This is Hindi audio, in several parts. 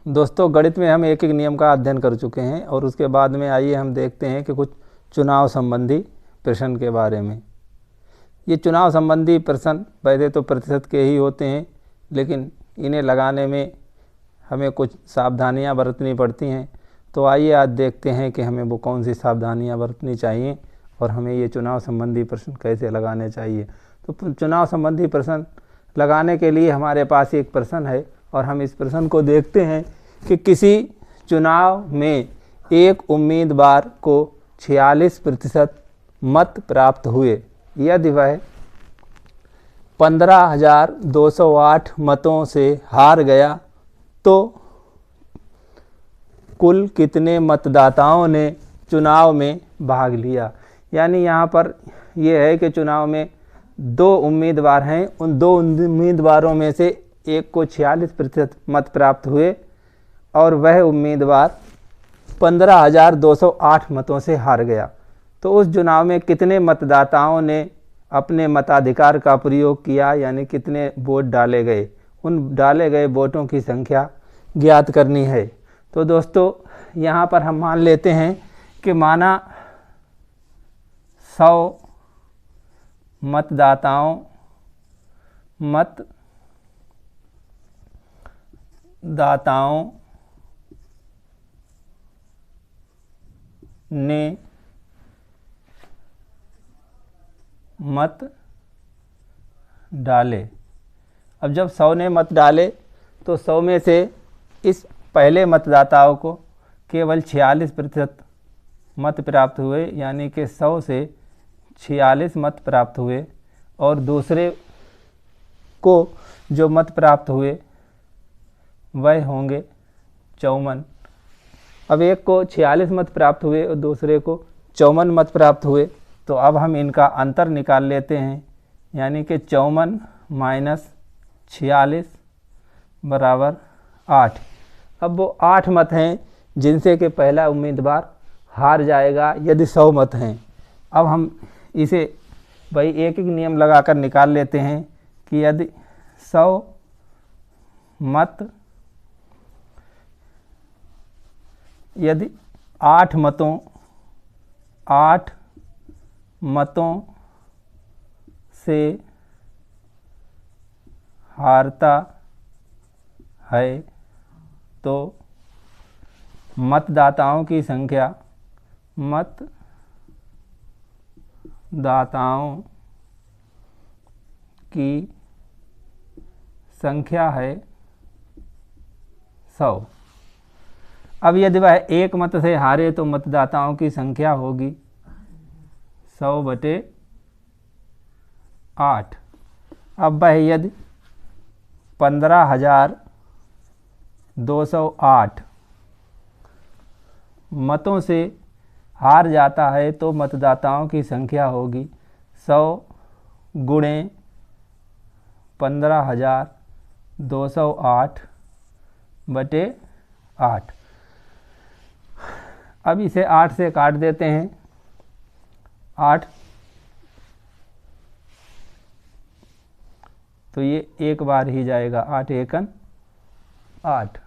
दोस्तों, गणित में हम एक एक नियम का अध्ययन कर चुके हैं और उसके बाद में आइए हम देखते हैं कि कुछ चुनाव संबंधी प्रश्न के बारे में। ये चुनाव संबंधी प्रश्न पहले तो प्रतिशत के ही होते हैं, लेकिन इन्हें लगाने में हमें कुछ सावधानियां बरतनी पड़ती हैं। तो आइए आज देखते हैं कि हमें वो कौन सी सावधानियां बरतनी चाहिए और हमें ये चुनाव संबंधी प्रश्न कैसे लगाने चाहिए। तो चुनाव संबंधी प्रश्न लगाने के लिए हमारे पास एक प्रश्न है और हम इस प्रश्न को देखते हैं कि किसी चुनाव में एक उम्मीदवार को 46% मत प्राप्त हुए। यदि वह 15,208 मतों से हार गया तो कुल कितने मतदाताओं ने चुनाव में भाग लिया। यानी यहाँ पर यह है कि चुनाव में दो उम्मीदवार हैं, उन दो उम्मीदवारों में से एक को 46% मत प्राप्त हुए और वह उम्मीदवार 15,208 मतों से हार गया। तो उस चुनाव में कितने मतदाताओं ने अपने मताधिकार का प्रयोग किया, यानी कितने वोट डाले गए, उन डाले गए वोटों की संख्या ज्ञात करनी है। तो दोस्तों, यहाँ पर हम मान लेते हैं कि माना 100 मतदाताओं ने मत डाले। अब जब 100 ने मत डाले तो 100 में से इस पहले मतदाताओं को केवल 46% मत प्राप्त हुए, यानी कि 100 से 46 मत प्राप्त हुए, और दूसरे को जो मत प्राप्त हुए वह होंगे 54। अब एक को 46 मत प्राप्त हुए और दूसरे को 54 मत प्राप्त हुए। तो अब हम इनका अंतर निकाल लेते हैं, यानी कि 54 माइनस 46 बराबर 8। अब वो 8 मत हैं जिनसे कि पहला उम्मीदवार हार जाएगा यदि 100 मत हैं। अब हम इसे भाई एक एक नियम लगाकर निकाल लेते हैं कि यदि 100 मत, यदि 8 मतों से हारता है तो मतदाताओं की संख्या है 100। अब यदि वह एक मत से हारे तो मतदाताओं की संख्या होगी 100/8। अब वह यदि 15,208 मतों से हार जाता है तो मतदाताओं की संख्या होगी 100 गुणे 15,208/8। अब इसे 8 से काट देते हैं। 8 तो ये एक बार ही जाएगा, 8 एकन 8।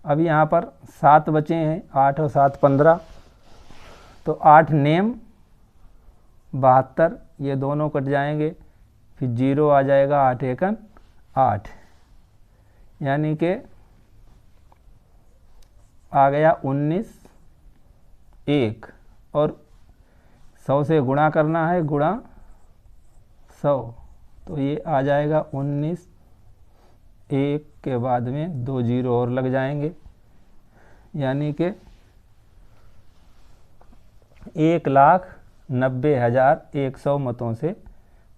अब यहाँ पर 7 बचे हैं, 8 और 7 15, तो 8 नेम 72, ये दोनों कट जाएंगे, फिर 0 आ जाएगा, 8 एकन 8, यानी कि आ गया 19 1, और 100 से गुणा करना है, गुणा 100, तो ये आ जाएगा 19 1 के बाद में 2 0 और लग जाएंगे, यानी कि 1,90,100 मतों से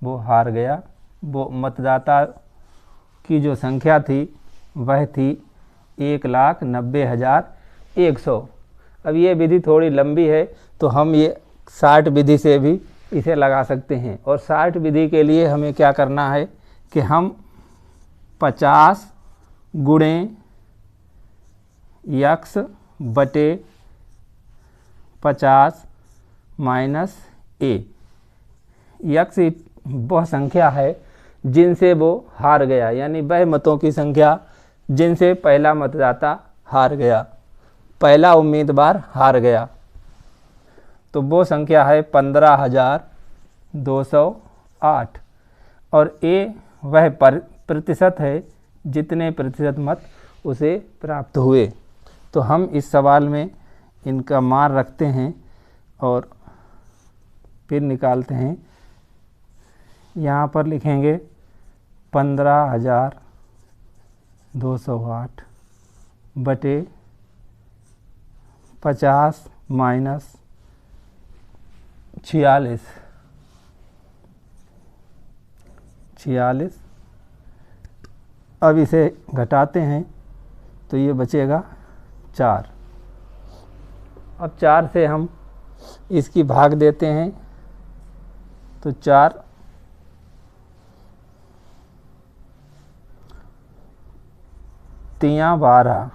वो हार गया। वो मतदाता की जो संख्या थी वह थी 1,90,100। अब ये विधि थोड़ी लंबी है तो हम ये 60 विधि से भी इसे लगा सकते हैं। और 60 विधि के लिए हमें क्या करना है कि हम 50 गुणे x बटे 50 माइनस a। x वह संख्या है जिनसे वो हार गया, यानी वह मतों की संख्या जिनसे पहला मतदाता हार गया, पहला उम्मीदवार हार गया। तो वो संख्या है 15,208 और ए वह प्रतिशत है जितने प्रतिशत मत उसे प्राप्त हुए। तो हम इस सवाल में इनका मान रखते हैं और फिर निकालते हैं। यहाँ पर लिखेंगे 15,208 बटे 50 माइनस 46। अब इसे घटाते हैं तो ये बचेगा 4। अब 4 से हम इसकी भाग देते हैं तो 4 तियां 12।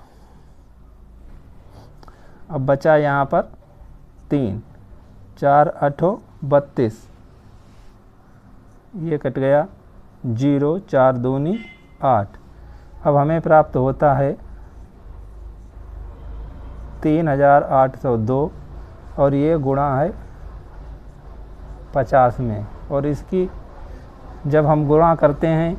अब बचा यहाँ पर 3, 4 8 32, ये कट गया 0, 4 दूनी 8। अब हमें प्राप्त होता है 3,802 और ये गुणा है 50 में, और इसकी जब हम गुणा करते हैं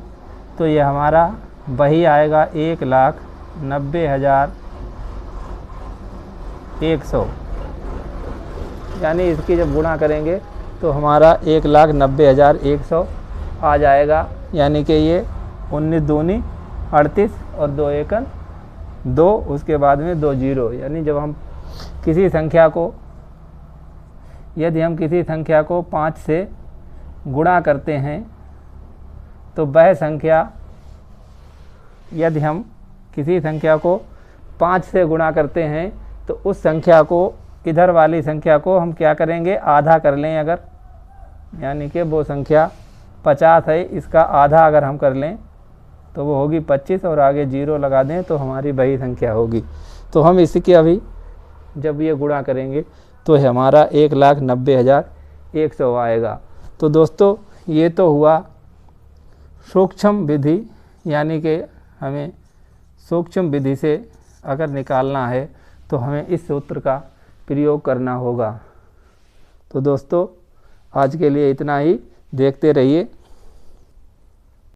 तो ये हमारा वही आएगा 1,90,100। यानी इसकी जब गुणा करेंगे तो हमारा 1,90,100 आ जाएगा। यानी कि ये 19 दूनी 38 और 2 एकन 2, उसके बाद में 2 जीरो। यानी जब हम किसी संख्या को, यदि हम किसी संख्या को 5 से गुणा करते हैं तो वह संख्या, यदि हम किसी संख्या को 5 से गुणा करते हैं तो उस संख्या को, इधर वाली संख्या को हम क्या करेंगे, आधा कर लें अगर, यानी कि वो संख्या 50 है, इसका आधा अगर हम कर लें तो वो होगी 25 और आगे 0 लगा दें तो हमारी वही संख्या होगी। तो हम इसके अभी जब ये गुणा करेंगे तो हमारा 1,90,100 आएगा। तो दोस्तों ये तो हुआ सूक्ष्म विधि, यानी कि हमें सूक्ष्म विधि से अगर निकालना है तो हमें इस सूत्र का प्रयोग करना होगा। तो दोस्तों आज के लिए इतना ही। देखते रहिए